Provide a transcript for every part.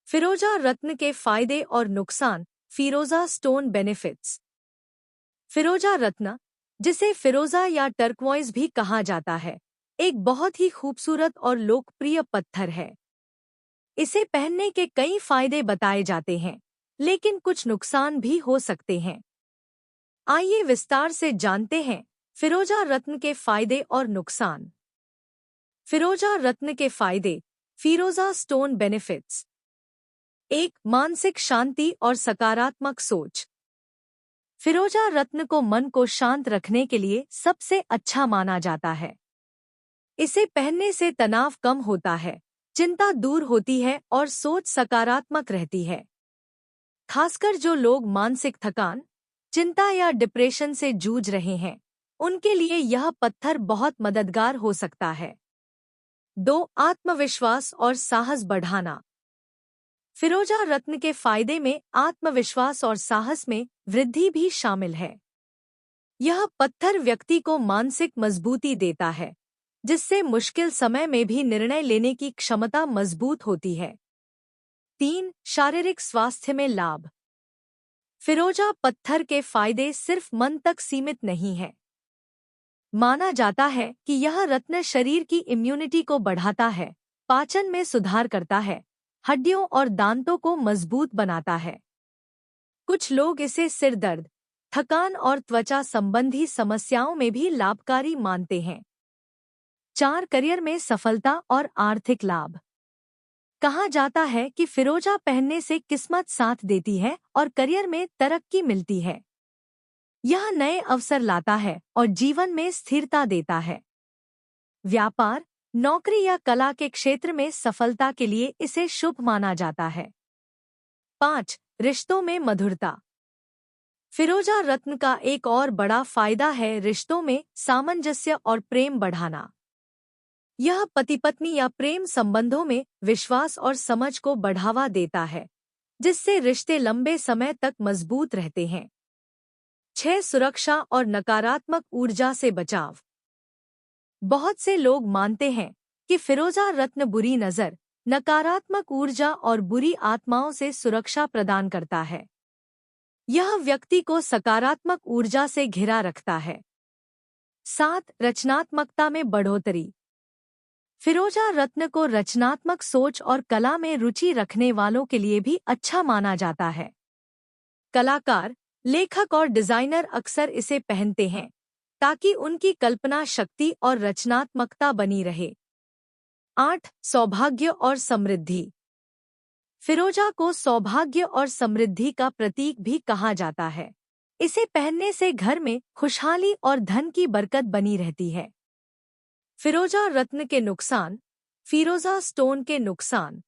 फिरोजा रत्न के फायदे और नुकसान। फिरोजा स्टोन बेनिफिट्स। फिरोजा रत्न, जिसे फिरोजा या टर्क्वाइज भी कहा जाता है, एक बहुत ही खूबसूरत और लोकप्रिय पत्थर है। इसे पहनने के कई फायदे बताए जाते हैं, लेकिन कुछ नुकसान भी हो सकते हैं। आइए विस्तार से जानते हैं फिरोजा रत्न के फायदे और नुकसान। फिरोजा रत्न के फायदे। फिरोजा स्टोन बेनिफिट्स। 1. मानसिक शांति और सकारात्मक सोच। फिरोजा रत्न को मन को शांत रखने के लिए सबसे अच्छा माना जाता है। इसे पहनने से तनाव कम होता है, चिंता दूर होती है और सोच सकारात्मक रहती है। खासकर जो लोग मानसिक थकान, चिंता या डिप्रेशन से जूझ रहे हैं, उनके लिए यह पत्थर बहुत मददगार हो सकता है। 2. आत्मविश्वास और साहस बढ़ाना। फिरोजा रत्न के फायदे में आत्मविश्वास और साहस में वृद्धि भी शामिल है। यह पत्थर व्यक्ति को मानसिक मजबूती देता है, जिससे मुश्किल समय में भी निर्णय लेने की क्षमता मजबूत होती है। 3. शारीरिक स्वास्थ्य में लाभ। फिरोजा पत्थर के फायदे सिर्फ मन तक सीमित नहीं हैं। माना जाता है कि यह रत्न शरीर की इम्यूनिटी को बढ़ाता है, पाचन में सुधार करता है, हड्डियों और दांतों को मजबूत बनाता है। कुछ लोग इसे सिर दर्द, थकान और त्वचा संबंधी समस्याओं में भी लाभकारी मानते हैं। 4. करियर में सफलता और आर्थिक लाभ। कहा जाता है कि फिरोजा पहनने से किस्मत साथ देती है और करियर में तरक्की मिलती है। यह नए अवसर लाता है और जीवन में स्थिरता देता है। व्यापार, नौकरी या कला के क्षेत्र में सफलता के लिए इसे शुभ माना जाता है। 5. रिश्तों में मधुरता। फिरोजा रत्न का एक और बड़ा फायदा है रिश्तों में सामंजस्य और प्रेम बढ़ाना। यह पति पत्नी या प्रेम संबंधों में विश्वास और समझ को बढ़ावा देता है, जिससे रिश्ते लंबे समय तक मजबूत रहते हैं। 6. सुरक्षा और नकारात्मक ऊर्जा से बचाव। बहुत से लोग मानते हैं कि फिरोजा रत्न बुरी नज़र, नकारात्मक ऊर्जा और बुरी आत्माओं से सुरक्षा प्रदान करता है। यह व्यक्ति को सकारात्मक ऊर्जा से घिरा रखता है। 7. रचनात्मकता में बढ़ोतरी। फिरोजा रत्न को रचनात्मक सोच और कला में रुचि रखने वालों के लिए भी अच्छा माना जाता है। कलाकार, लेखक और डिजाइनर अक्सर इसे पहनते हैं ताकि उनकी कल्पना शक्ति और रचनात्मकता बनी रहे। 8. सौभाग्य और समृद्धि। फिरोजा को सौभाग्य और समृद्धि का प्रतीक भी कहा जाता है। इसे पहनने से घर में खुशहाली और धन की बरकत बनी रहती है। फिरोजा रत्न के नुकसान। फिरोजा स्टोन के नुकसान।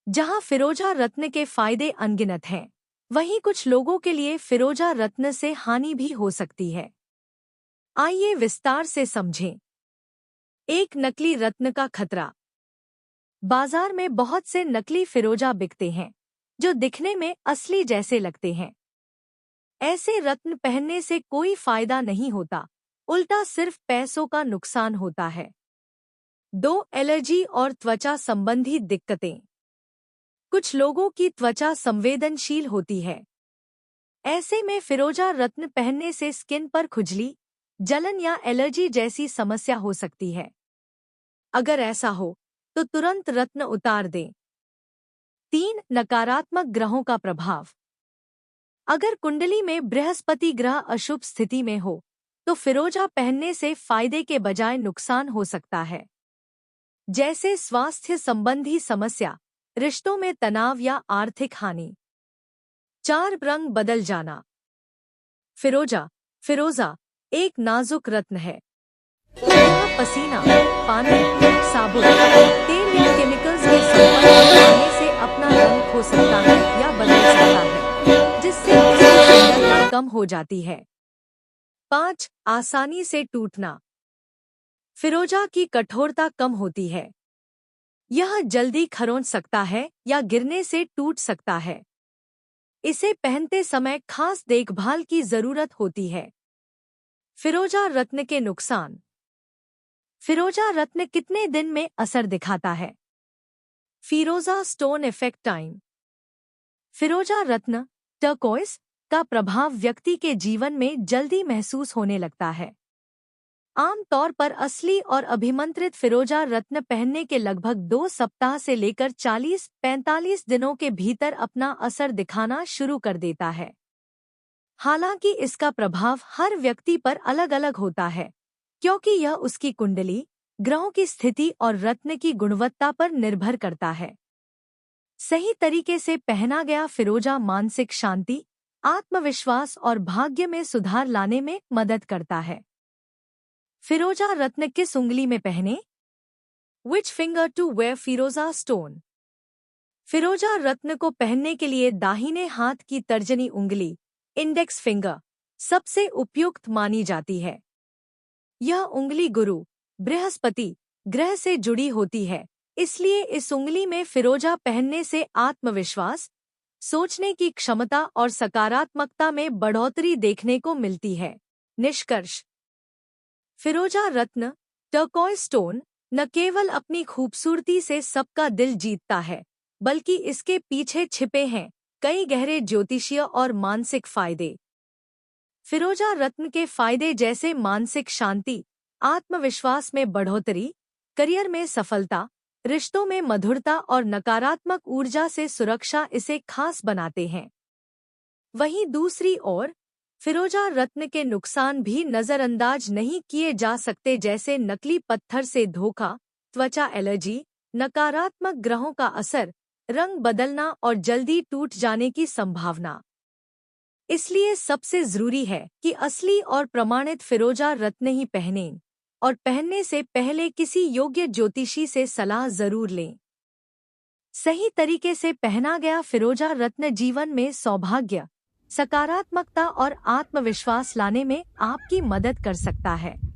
जहां फिरोजा रत्न के फायदे अनगिनत हैं, वहीं कुछ लोगों के लिए फिरोजा रत्न से हानि भी हो सकती है। आइए विस्तार से समझें। 1. नकली रत्न का खतरा। बाजार में बहुत से नकली फिरोजा बिकते हैं, जो दिखने में असली जैसे लगते हैं। ऐसे रत्न पहनने से कोई फायदा नहीं होता, उल्टा सिर्फ पैसों का नुकसान होता है। 2. एलर्जी और त्वचा संबंधी दिक्कतें। कुछ लोगों की त्वचा संवेदनशील होती है। ऐसे में फिरोजा रत्न पहनने से स्किन पर खुजली, जलन या एलर्जी जैसी समस्या हो सकती है। अगर ऐसा हो तो तुरंत रत्न उतार दें। 3. नकारात्मक ग्रहों का प्रभाव। अगर कुंडली में बृहस्पति ग्रह अशुभ स्थिति में हो, तो फिरोजा पहनने से फायदे के बजाय नुकसान हो सकता है, जैसे स्वास्थ्य संबंधी समस्या, रिश्तों में तनाव या आर्थिक हानि। 4. रंग बदल जाना। फिरोजा एक नाजुक रत्न है। यह पसीना, पानी, साबुन, तेल या केमिकल्स के संपर्क में आने से अपना रंग खो सकता है या बदल सकता है, जिससे इसकी सुंदरता कम हो जाती है। 5. आसानी से टूटना। फिरोजा की कठोरता कम होती है। यह जल्दी खरोंच सकता है या गिरने से टूट सकता है। इसे पहनते समय खास देखभाल की जरूरत होती है। फिरोजा रत्न के नुकसान। फिरोजा रत्न कितने दिन में असर दिखाता है? फिरोजा स्टोन इफेक्ट टाइम। फिरोजा रत्न टर्कोइस का प्रभाव व्यक्ति के जीवन में जल्दी महसूस होने लगता है। आम तौर पर असली और अभिमंत्रित फिरोजा रत्न पहनने के लगभग 2 सप्ताह से लेकर 40-45 दिनों के भीतर अपना असर दिखाना शुरू कर देता है। हालांकि इसका प्रभाव हर व्यक्ति पर अलग अलग होता है, क्योंकि यह उसकी कुंडली, ग्रहों की स्थिति और रत्न की गुणवत्ता पर निर्भर करता है। सही तरीके से पहना गया फिरोजा मानसिक शांति, आत्मविश्वास और भाग्य में सुधार लाने में मदद करता है। फिरोजा रत्न किस उंगली में पहने? Which finger to wear फिरोजा स्टोन? फिरोजा रत्न को पहनने के लिए दाहिने हाथ की तर्जनी उंगली, इंडेक्स फिंगर, सबसे उपयुक्त मानी जाती है। यह उंगली गुरु, बृहस्पति ग्रह से जुड़ी होती है, इसलिए इस उंगली में फिरोजा पहनने से आत्मविश्वास, सोचने की क्षमता और सकारात्मकता में बढ़ोतरी देखने को मिलती है। निष्कर्ष: फिरोजा रत्न टर्कोइज स्टोन न केवल अपनी खूबसूरती से सबका दिल जीतता है, बल्कि इसके पीछे छिपे हैं कई गहरे ज्योतिषीय और मानसिक फायदे। फिरोजा रत्न के फायदे जैसे मानसिक शांति, आत्मविश्वास में बढ़ोतरी, करियर में सफलता, रिश्तों में मधुरता और नकारात्मक ऊर्जा से सुरक्षा इसे खास बनाते हैं। वहीं दूसरी ओर फिरोजा रत्न के नुकसान भी नज़रअंदाज नहीं किए जा सकते, जैसे नकली पत्थर से धोखा, त्वचा एलर्जी, नकारात्मक ग्रहों का असर, रंग बदलना और जल्दी टूट जाने की संभावना। इसलिए सबसे जरूरी है कि असली और प्रमाणित फिरोजा रत्न ही पहनें और पहनने से पहले किसी योग्य ज्योतिषी से सलाह जरूर लें। सही तरीके से पहना गया फिरोजा रत्न जीवन में सौभाग्य, सकारात्मकता और आत्मविश्वास लाने में आपकी मदद कर सकता है।